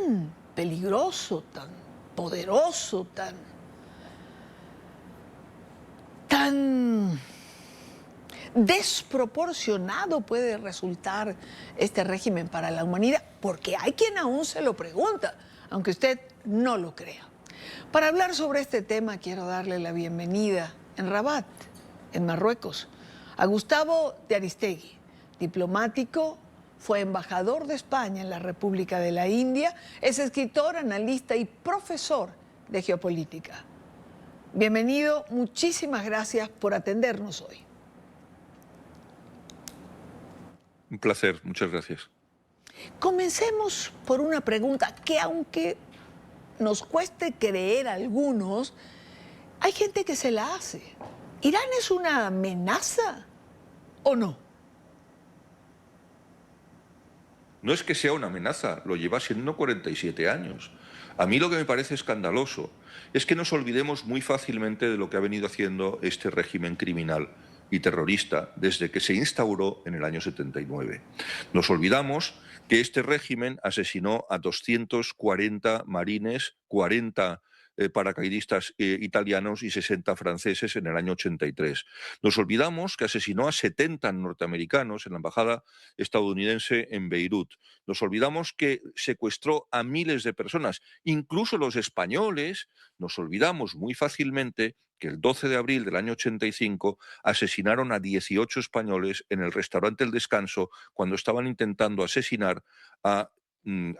tan peligroso, tan poderoso, tan desproporcionado puede resultar este régimen para la humanidad? Porque hay quien aún se lo pregunta, aunque usted no lo crea. Para hablar sobre este tema quiero darle la bienvenida en Rabat, en Marruecos, a Gustavo de Aristegui, diplomático, fue embajador de España en la República de la India, es escritor, analista y profesor de geopolítica. Bienvenido, muchísimas gracias por atendernos hoy. Un placer, muchas gracias. Comencemos por una pregunta que, aunque nos cueste creer a algunos, hay gente que se la hace. ¿Irán es una amenaza o no? No es que sea una amenaza, lo lleva siendo 47 años. A mí lo que me parece escandaloso es que nos olvidemos muy fácilmente de lo que ha venido haciendo este régimen criminal y terrorista desde que se instauró en el año 79. Nos olvidamos que este régimen asesinó a 240 marines, 40 paracaidistas italianos y 60 franceses en el año 83. Nos olvidamos que asesinó a 70 norteamericanos en la embajada estadounidense en Beirut. Nos olvidamos que secuestró a miles de personas, incluso los españoles. Nos olvidamos muy fácilmente que el 12 de abril del año 85 asesinaron a 18 españoles en el restaurante El Descanso cuando estaban intentando asesinar a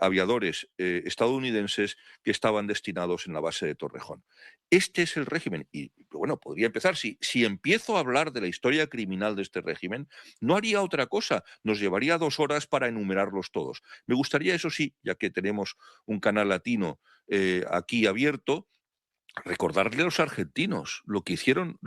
aviadores estadounidenses que estaban destinados en la base de Torrejón. Este es el régimen. Y bueno, podría empezar. Si empiezo a hablar de la historia criminal de este régimen, no haría otra cosa. Nos llevaría 2 horas para enumerarlos todos. Me gustaría, eso sí, ya que tenemos un canal latino aquí abierto, recordarle a los argentinos lo que hicieron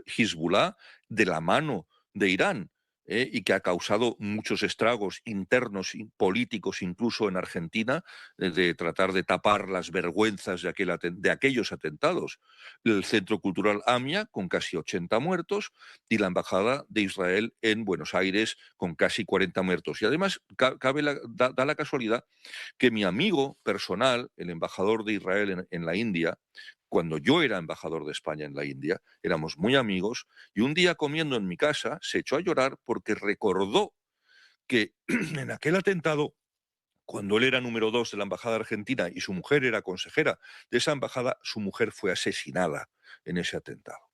Hezbollah de la mano de Irán, y que ha causado muchos estragos internos y políticos incluso en Argentina, de tratar de tapar las vergüenzas de aquellos atentados. El Centro Cultural AMIA con casi 80 muertos y la Embajada de Israel en Buenos Aires con casi 40 muertos. Y además da la casualidad que mi amigo personal, el embajador de Israel en la India, cuando yo era embajador de España en la India, éramos muy amigos, y un día comiendo en mi casa se echó a llorar porque recordó que en aquel atentado, cuando él era número 2 de la embajada argentina y su mujer era consejera de esa embajada, su mujer fue asesinada en ese atentado.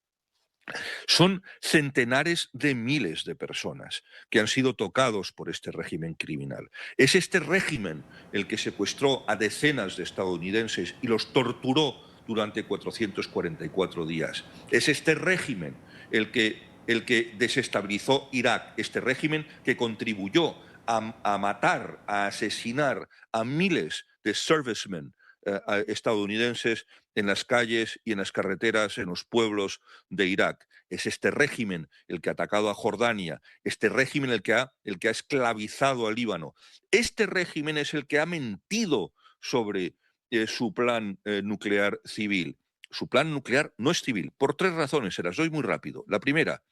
Son centenares de miles de personas que han sido tocados por este régimen criminal. Es este régimen el que secuestró a decenas de estadounidenses y los torturó durante 444 días. Es este régimen el que desestabilizó Irak, este régimen que contribuyó a matar, a asesinar a miles de servicemen estadounidenses en las calles y en las carreteras, en los pueblos de Irak. Es este régimen el que ha atacado a Jordania, este régimen el que ha esclavizado al Líbano. Este régimen es el que ha mentido sobre su plan nuclear civil. Su plan nuclear no es civil, por 3 razones, se las doy muy rápido. La primera,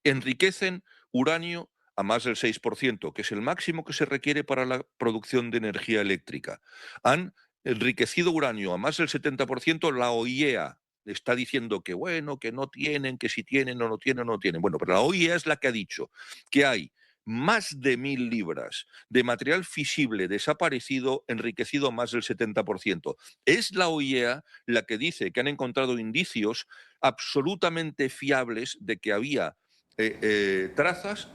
enriquecen uranio a más del 6%, que es el máximo que se requiere para la producción de energía eléctrica. Han enriquecido uranio a más del 70%, la OIEA está diciendo que bueno, que no tienen, que si tienen o no tienen o no tienen. Bueno, pero la OIEA es la que ha dicho que hay más de 1.000 libras de material fisible desaparecido, enriquecido a más del 70%. Es la OIEA la que dice que han encontrado indicios absolutamente fiables de que había trazas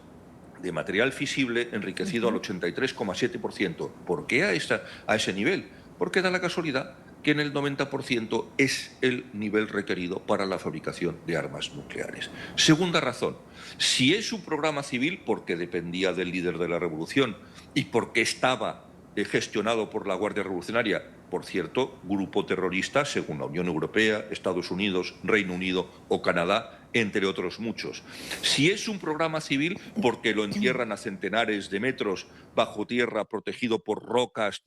de material fisible enriquecido al 83,7%. ¿Por qué a ese nivel? Porque da la casualidad que en el 90% es el nivel requerido para la fabricación de armas nucleares. Segunda razón, si es un programa civil, porque dependía del líder de la revolución y porque estaba gestionado por la Guardia Revolucionaria, por cierto, grupo terrorista según la Unión Europea, Estados Unidos, Reino Unido o Canadá, entre otros muchos. Si es un programa civil, porque lo entierran a centenares de metros bajo tierra, protegido por rocas,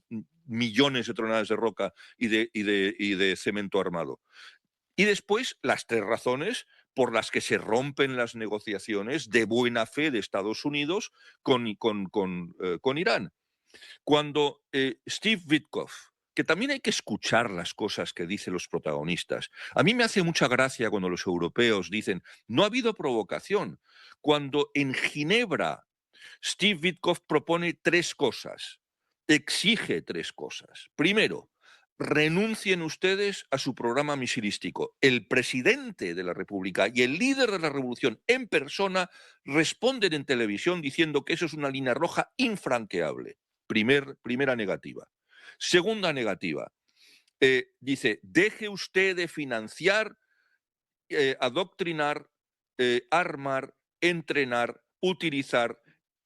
millones de toneladas de roca y de cemento armado. Y después, las 3 razones por las que se rompen las negociaciones de buena fe de Estados Unidos con Irán. Cuando Steve Witkoff, que también hay que escuchar las cosas que dicen los protagonistas. A mí me hace mucha gracia cuando los europeos dicen, no ha habido provocación. Cuando en Ginebra Steve Witkoff propone tres cosas, exige tres cosas. Primero, renuncien ustedes a su programa misilístico. El presidente de la República y el líder de la revolución en persona responden en televisión diciendo que eso es una línea roja infranqueable. Primera negativa. Segunda negativa, dice, deje usted de financiar, adoctrinar, armar, entrenar, utilizar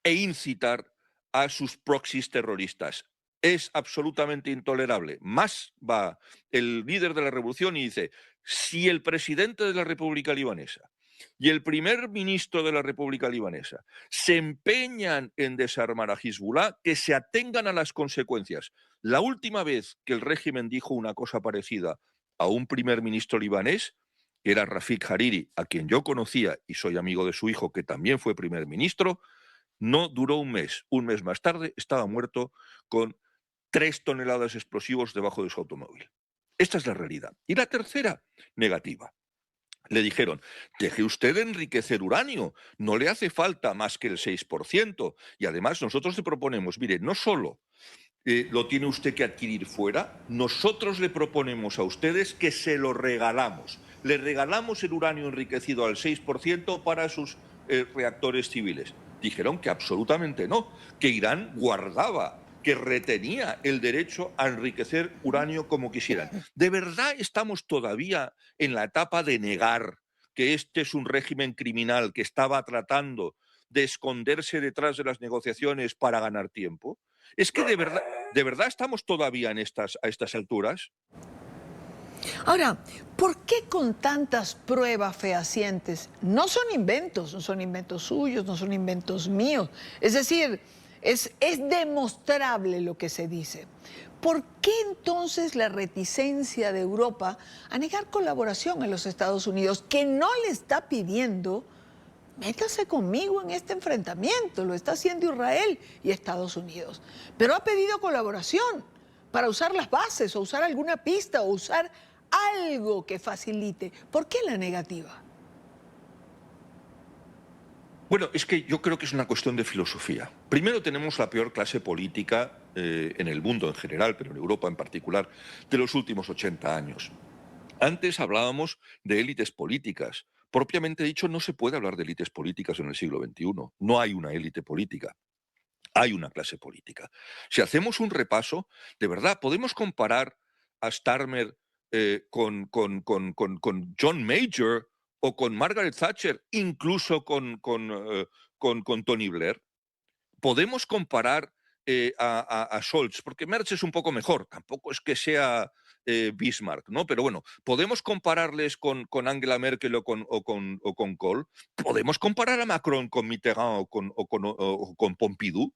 e incitar a sus proxies terroristas. Es absolutamente intolerable. Más va el líder de la revolución y dice, si el presidente de la República Libanesa y el primer ministro de la República Libanesa se empeñan en desarmar a Hezbollah, que se atengan a las consecuencias. La última vez que el régimen dijo una cosa parecida a un primer ministro libanés, que era Rafik Hariri, a quien yo conocía y soy amigo de su hijo, que también fue primer ministro, no duró un mes. Un mes más tarde estaba muerto con 3 toneladas de explosivos debajo de su automóvil. Esta es la realidad. Y la tercera negativa. Le dijeron, deje usted de enriquecer uranio, no le hace falta más que el 6%. Y además nosotros le proponemos, mire, no solo lo tiene usted que adquirir fuera, nosotros le proponemos a ustedes que se lo regalamos. Le regalamos el uranio enriquecido al 6% para sus reactores civiles. Dijeron que absolutamente no, que Irán guardaba, que retenía el derecho a enriquecer uranio como quisieran. ¿De verdad estamos todavía en la etapa de negar que este es un régimen criminal que estaba tratando de esconderse detrás de las negociaciones para ganar tiempo? ¿Es que de verdad estamos todavía a estas alturas? Ahora, ¿por qué con tantas pruebas fehacientes? No son inventos, no son inventos suyos, no son inventos míos. Es decir, es demostrable lo que se dice. ¿Por qué entonces la reticencia de Europa a negar colaboración a los Estados Unidos, que no le está pidiendo, métase conmigo en este enfrentamiento? Lo está haciendo Israel y Estados Unidos. Pero ha pedido colaboración para usar las bases o usar alguna pista o usar algo que facilite. ¿Por qué la negativa? Bueno, es que yo creo que es una cuestión de filosofía. Primero, tenemos la peor clase política en el mundo en general, pero en Europa en particular, de los últimos 80 años. Antes hablábamos de élites políticas. Propiamente dicho, no se puede hablar de élites políticas en el siglo XXI. No hay una élite política. Hay una clase política. Si hacemos un repaso, de verdad, podemos comparar a Starmer con John Major o con Margaret Thatcher, incluso con Tony Blair. Podemos comparar a Scholz, porque Merz es un poco mejor, tampoco es que sea Bismarck, ¿no? Pero bueno, podemos compararles con Angela Merkel o con Kohl, podemos comparar a Macron con Mitterrand o con Pompidou,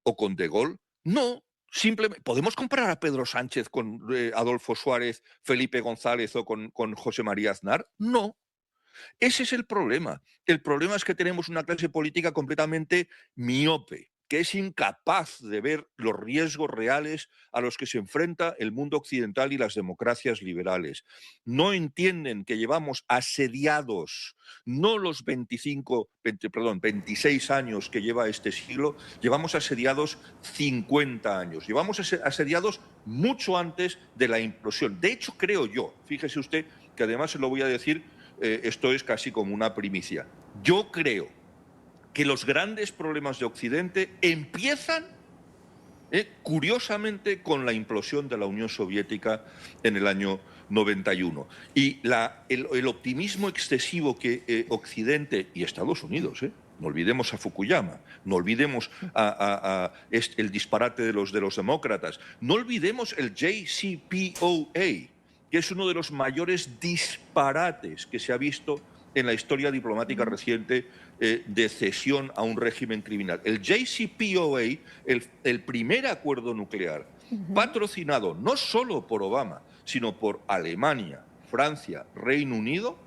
o con De Gaulle. No, simplemente podemos comparar a Pedro Sánchez con Adolfo Suárez, Felipe González o con José María Aznar. No, ese es el problema. El problema es que tenemos una clase política completamente miope, que es incapaz de ver los riesgos reales a los que se enfrenta el mundo occidental y las democracias liberales. No entienden que llevamos asediados, no los 26 años que lleva este siglo, llevamos asediados 50 años. Llevamos asediados mucho antes de la implosión. De hecho, creo yo, fíjese usted, que además se lo voy a decir, esto es casi como una primicia. Yo creo que los grandes problemas de Occidente empiezan, curiosamente, con la implosión de la Unión Soviética en el año 91. Y el optimismo excesivo que Occidente y Estados Unidos, no olvidemos a Fukuyama, no olvidemos el disparate de los demócratas, no olvidemos el JCPOA, que es uno de los mayores disparates que se ha visto en la historia diplomática reciente de cesión a un régimen criminal. El JCPOA, el primer acuerdo nuclear, patrocinado no solo por Obama, sino por Alemania, Francia, Reino Unido,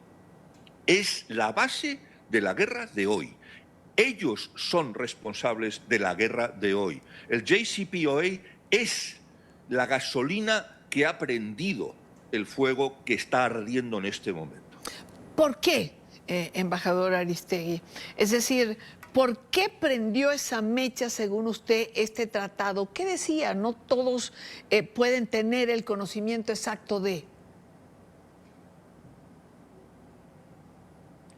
es la base de la guerra de hoy. Ellos son responsables de la guerra de hoy. El JCPOA es la gasolina que ha prendido el fuego que está ardiendo en este momento. ¿Por qué, embajador Aristegui? Es decir, ¿por qué prendió esa mecha, según usted, este tratado? ¿Qué decía? No todos pueden tener el conocimiento exacto de.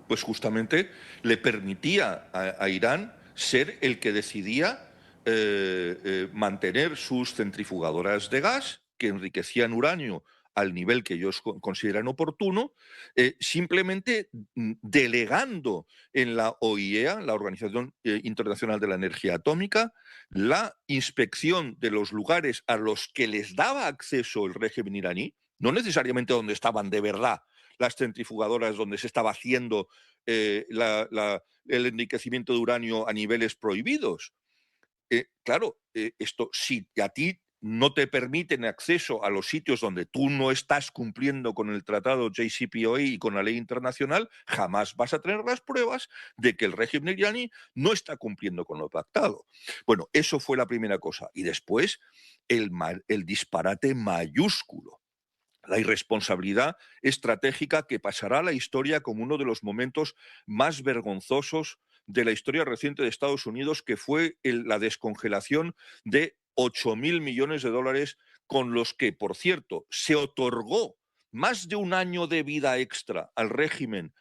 Pues justamente le permitía a Irán ser el que decidía mantener sus centrifugadoras de gas, que enriquecían uranio al nivel que ellos consideran oportuno, simplemente delegando en la OIEA, la Organización Internacional de la Energía Atómica, la inspección de los lugares a los que les daba acceso el régimen iraní, no necesariamente donde estaban de verdad las centrifugadoras donde se estaba haciendo el enriquecimiento de uranio a niveles prohibidos. Claro, esto, si a ti no te permiten acceso a los sitios donde tú no estás cumpliendo con el tratado JCPOA y con la ley internacional, jamás vas a tener las pruebas de que el régimen iraní no está cumpliendo con lo pactado. Bueno, eso fue la primera cosa. Y después, el disparate mayúsculo, la irresponsabilidad estratégica que pasará a la historia como uno de los momentos más vergonzosos de la historia reciente de Estados Unidos, que fue la descongelación de 8.000 millones de dólares, con los que, por cierto, se otorgó más de un año de vida extra al régimen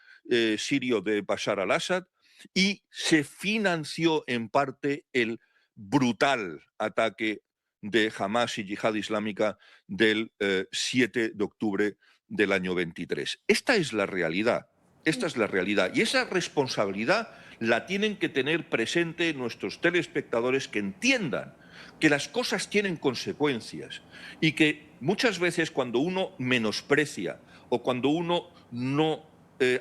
sirio de Bashar al-Assad, y se financió en parte el brutal ataque de Hamas y Yihad Islámica del 7 de octubre del año 23. Esta es la realidad. Esta es la realidad. Y esa responsabilidad la tienen que tener presente nuestros telespectadores, que entiendan que las cosas tienen consecuencias y que muchas veces cuando uno menosprecia o cuando uno no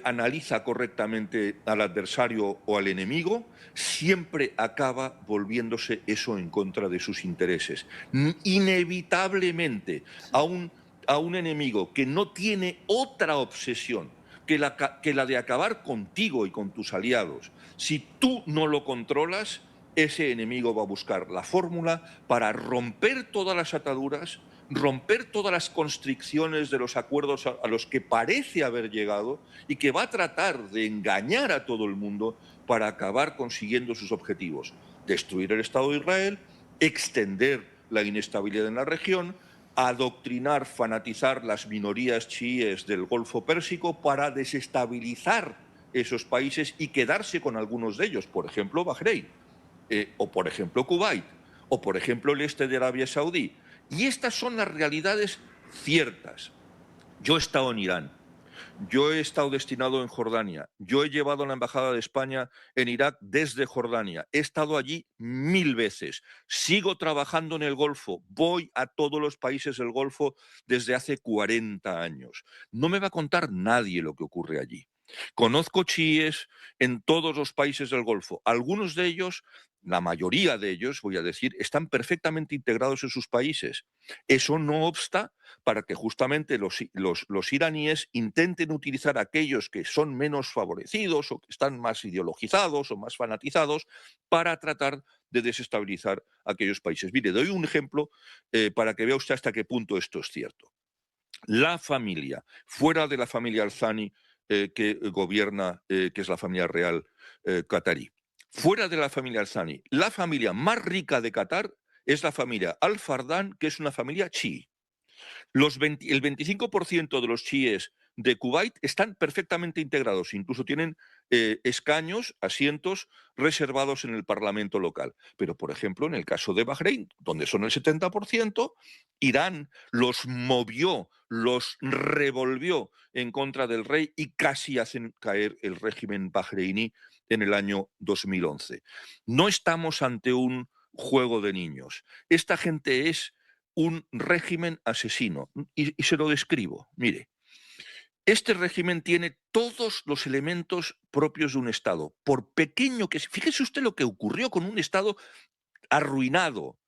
analiza correctamente al adversario o al enemigo, siempre acaba volviéndose eso en contra de sus intereses. Inevitablemente, a un enemigo que no tiene otra obsesión que la de acabar contigo y con tus aliados, si tú no lo controlas, ese enemigo va a buscar la fórmula para romper todas las ataduras, romper todas las constricciones de los acuerdos a los que parece haber llegado, y que va a tratar de engañar a todo el mundo para acabar consiguiendo sus objetivos: destruir el Estado de Israel, extender la inestabilidad en la región, adoctrinar, fanatizar las minorías chiíes del Golfo Pérsico para desestabilizar esos países y quedarse con algunos de ellos, por ejemplo Bahrein, o por ejemplo Kuwait, o por ejemplo el este de Arabia Saudí. Y estas son las realidades ciertas. Yo he estado en Irán, yo he estado destinado en Jordania, yo he llevado la embajada de España en Irak desde Jordania, he estado allí 1000 veces, sigo trabajando en el Golfo, voy a todos los países del Golfo desde hace 40 años. No me va a contar nadie lo que ocurre allí. Conozco chiíes en todos los países del Golfo. Algunos de ellos, la mayoría de ellos, voy a decir, están perfectamente integrados en sus países. Eso no obsta para que justamente los iraníes intenten utilizar a aquellos que son menos favorecidos o que están más ideologizados o más fanatizados para tratar de desestabilizar aquellos países. Mire, doy un ejemplo para que vea usted hasta qué punto esto es cierto. La familia, fuera de la familia Al-Thani, que gobierna, que es la familia real qatarí, fuera de la familia Al-Thani, la familia más rica de Qatar es la familia Al-Fardan, que es una familia chií. El 25% de los chiíes de Kuwait están perfectamente integrados, incluso tienen escaños, asientos reservados en el parlamento local. Pero, por ejemplo, en el caso de Bahrein, donde son el 70%, Irán los movió, los revolvió en contra del rey y casi hacen caer el régimen bahreiní en el año 2011. No estamos ante un juego de niños. Esta gente es un régimen asesino. Y se lo describo. Mire, este régimen tiene todos los elementos propios de un Estado, por pequeño que sea. Fíjese usted lo que ocurrió con un Estado arruinado,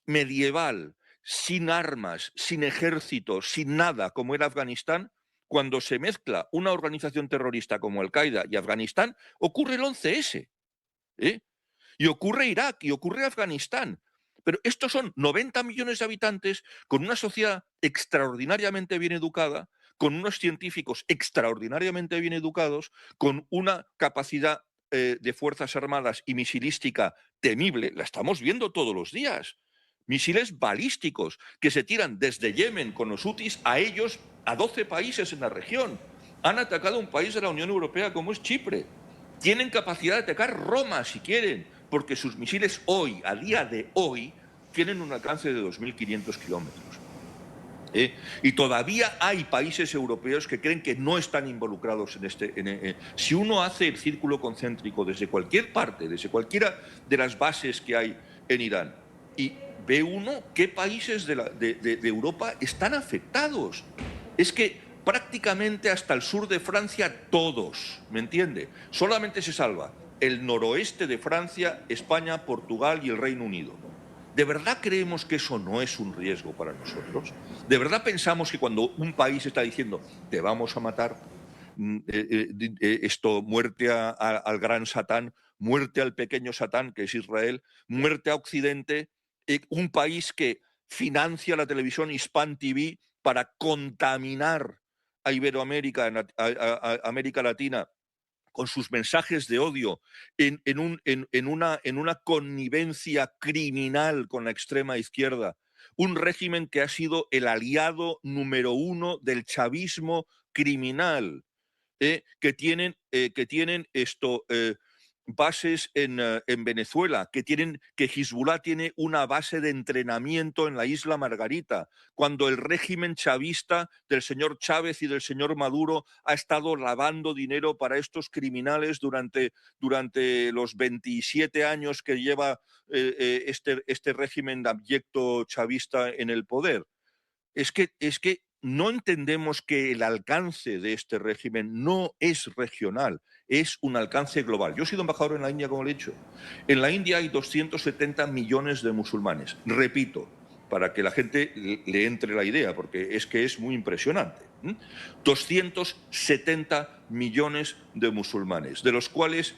medieval, sin armas, sin ejército, sin nada, como era Afganistán. Cuando se mezcla una organización terrorista como Al-Qaeda y Afganistán, ocurre el 11S. ¿eh? Y ocurre Irak, y ocurre Afganistán. Pero estos son 90 millones de habitantes con una sociedad extraordinariamente bien educada, con unos científicos extraordinariamente bien educados, con una capacidad de fuerzas armadas y misilística temible. La estamos viendo todos los días. Misiles balísticos que se tiran desde Yemen con los hutis a ellos, a 12 países en la región. Han atacado a un país de la Unión Europea como es Chipre. Tienen capacidad de atacar Roma si quieren, porque sus misiles hoy, a día de hoy, tienen un alcance de 2.500 kilómetros. Y todavía hay países europeos que creen que no están involucrados en este. Si uno hace el círculo concéntrico desde cualquier parte, desde cualquiera de las bases que hay en Irán, y ve uno qué países de Europa están afectados. Es que prácticamente hasta el sur de Francia todos, ¿me entiende? Solamente se salva el noroeste de Francia, España, Portugal y el Reino Unido. ¿De verdad creemos que eso no es un riesgo para nosotros? ¿De verdad pensamos que cuando un país está diciendo te vamos a matar, muerte al gran Satán, muerte al pequeño Satán, que es Israel, muerte a Occidente, un país que financia la televisión Hispan TV para contaminar a Iberoamérica, a América Latina, con sus mensajes de odio, en una connivencia criminal con la extrema izquierda, un régimen que ha sido el aliado número uno del chavismo criminal, que tienen bases en Venezuela, que Hezbollah tiene una base de entrenamiento en la isla Margarita, cuando el régimen chavista del señor Chávez y del señor Maduro ha estado lavando dinero para estos criminales durante los 27 años que lleva este régimen abyecto chavista en el poder. Es que no entendemos que el alcance de este régimen no es regional, es un alcance global. Yo he sido embajador en la India, como le he dicho. En la India hay 270 millones de musulmanes. Repito, para que la gente le entre la idea, porque es que es muy impresionante. 270 millones de musulmanes, de los cuales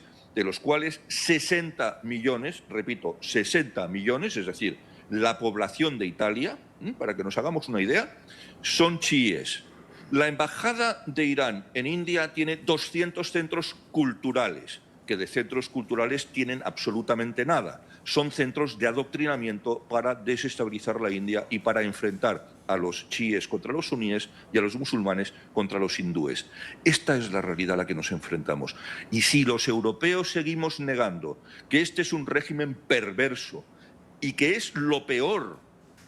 60 millones, repito, 60 millones, es decir, la población de Italia, para que nos hagamos una idea, son chiíes. La embajada de Irán en India tiene 200 centros culturales, que de centros culturales tienen absolutamente nada. Son centros de adoctrinamiento para desestabilizar la India y para enfrentar a los chiíes contra los suníes y a los musulmanes contra los hindúes. Esta es la realidad a la que nos enfrentamos. Y si los europeos seguimos negando que este es un régimen perverso y que es lo peor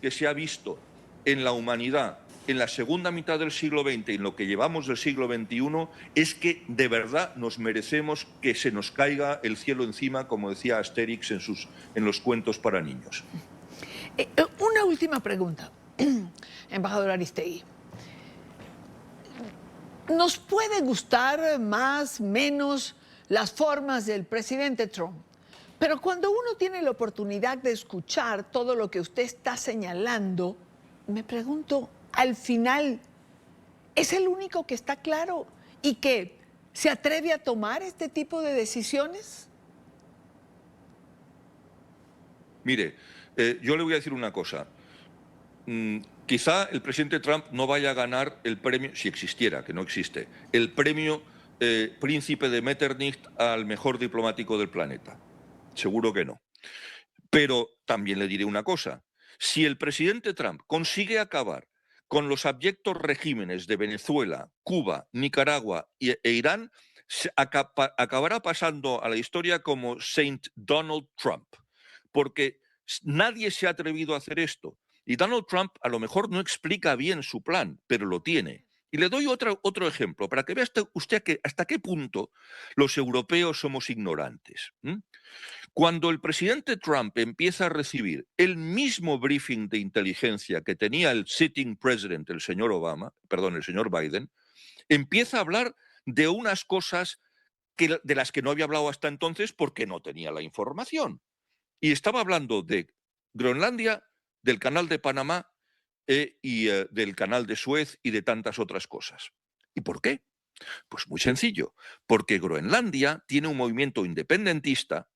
que se ha visto en la humanidad en la segunda mitad del siglo XX y en lo que llevamos del siglo XXI, es que de verdad nos merecemos que se nos caiga el cielo encima, como decía Asterix en los cuentos para niños. Una última pregunta, embajador Aristegui. ¿Nos puede gustar más, menos las formas del presidente Trump? Pero cuando uno tiene la oportunidad de escuchar todo lo que usted está señalando, me pregunto, al final, ¿es el único que está claro y que se atreve a tomar este tipo de decisiones? Mire, yo le voy a decir una cosa. Quizá el presidente Trump no vaya a ganar el premio, si existiera, que no existe, el premio Príncipe de Metternich al mejor diplomático del planeta. Seguro que no. Pero también le diré una cosa. Si el presidente Trump consigue acabar con los abyectos regímenes de Venezuela, Cuba, Nicaragua e Irán, acabará pasando a la historia como Saint Donald Trump, porque nadie se ha atrevido a hacer esto. Y Donald Trump a lo mejor no explica bien su plan, pero lo tiene. Y le doy otro ejemplo, para que vea usted hasta qué punto los europeos somos ignorantes. Cuando el presidente Trump empieza a recibir el mismo briefing de inteligencia que tenía el sitting president, el señor Biden, empieza a hablar de unas cosas de las que no había hablado hasta entonces porque no tenía la información. Y estaba hablando de Groenlandia, del canal de Panamá y del canal de Suez y de tantas otras cosas. ¿Y por qué? Pues muy sencillo, porque Groenlandia tiene un movimiento independentista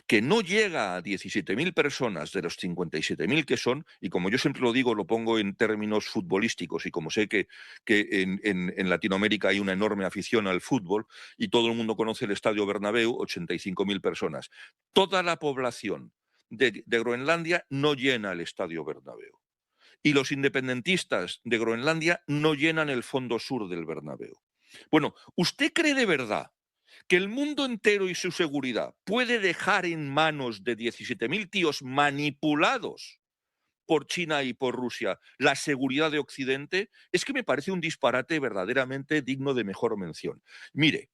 que no llega a 17.000 personas de los 57.000 que son, y como yo siempre lo digo, lo pongo en términos futbolísticos, y como sé que en Latinoamérica hay una enorme afición al fútbol, y todo el mundo conoce el Estadio Bernabéu, 85.000 personas. Toda la población de Groenlandia no llena el Estadio Bernabéu. Y los independentistas de Groenlandia no llenan el fondo sur del Bernabéu. Bueno, ¿usted cree de verdad que el mundo entero y su seguridad puede dejar en manos de 17.000 tíos manipulados por China y por Rusia la seguridad de Occidente? Es que me parece un disparate verdaderamente digno de mejor mención. Mire,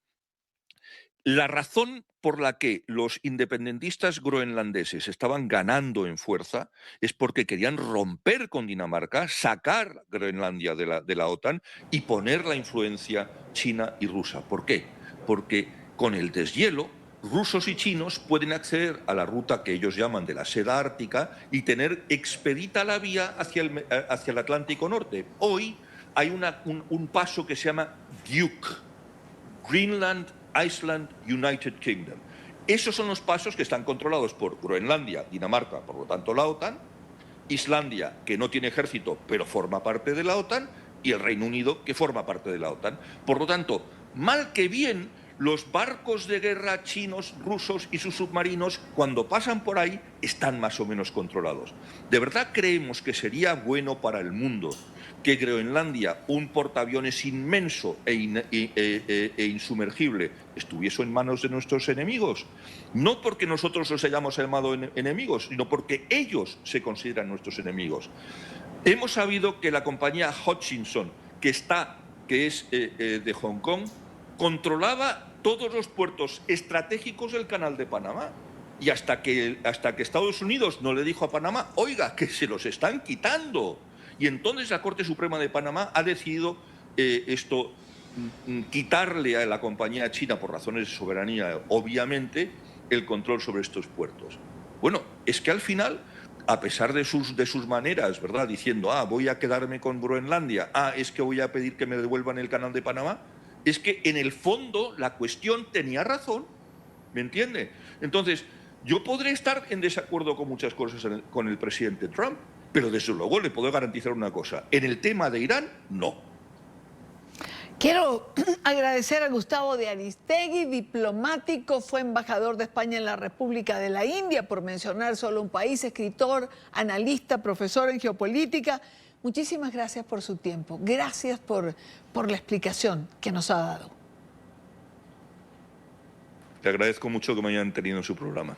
la razón por la que los independentistas groenlandeses estaban ganando en fuerza es porque querían romper con Dinamarca, sacar Groenlandia de la OTAN y poner la influencia china y rusa. ¿Por qué? Porque con el deshielo, rusos y chinos pueden acceder a la ruta que ellos llaman de la seda ártica y tener expedita la vía hacia el Atlántico Norte. Hoy hay un paso que se llama GIUK, Greenland, Iceland, United Kingdom. Esos son los pasos que están controlados por Groenlandia, Dinamarca, por lo tanto la OTAN, Islandia, que no tiene ejército pero forma parte de la OTAN, y el Reino Unido, que forma parte de la OTAN. Por lo tanto, mal que bien, los barcos de guerra chinos, rusos y sus submarinos, cuando pasan por ahí, están más o menos controlados. ¿De verdad creemos que sería bueno para el mundo que Groenlandia, un portaaviones inmenso e insumergible, estuviese en manos de nuestros enemigos? No porque nosotros los hayamos llamado enemigos, sino porque ellos se consideran nuestros enemigos. Hemos sabido que la compañía Hutchinson, que es de Hong Kong, controlaba todos los puertos estratégicos del Canal de Panamá. Y hasta que Estados Unidos no le dijo a Panamá, oiga, que se los están quitando. Y entonces la Corte Suprema de Panamá ha decidido quitarle a la compañía china, por razones de soberanía, obviamente, el control sobre estos puertos. Bueno, es que al final, a pesar de sus maneras, ¿verdad?, diciendo, voy a quedarme con Groenlandia, es que voy a pedir que me devuelvan el Canal de Panamá, es que en el fondo la cuestión tenía razón, ¿me entiende? Entonces, yo podré estar en desacuerdo con muchas cosas con el presidente Trump, pero desde luego le puedo garantizar una cosa, en el tema de Irán, no. Quiero agradecer a Gustavo de Aristegui, diplomático, fue embajador de España en la República de la India, por mencionar solo un país, escritor, analista, profesor en geopolítica. Muchísimas gracias por su tiempo. Gracias por la explicación que nos ha dado. Te agradezco mucho que me hayan tenido en su programa.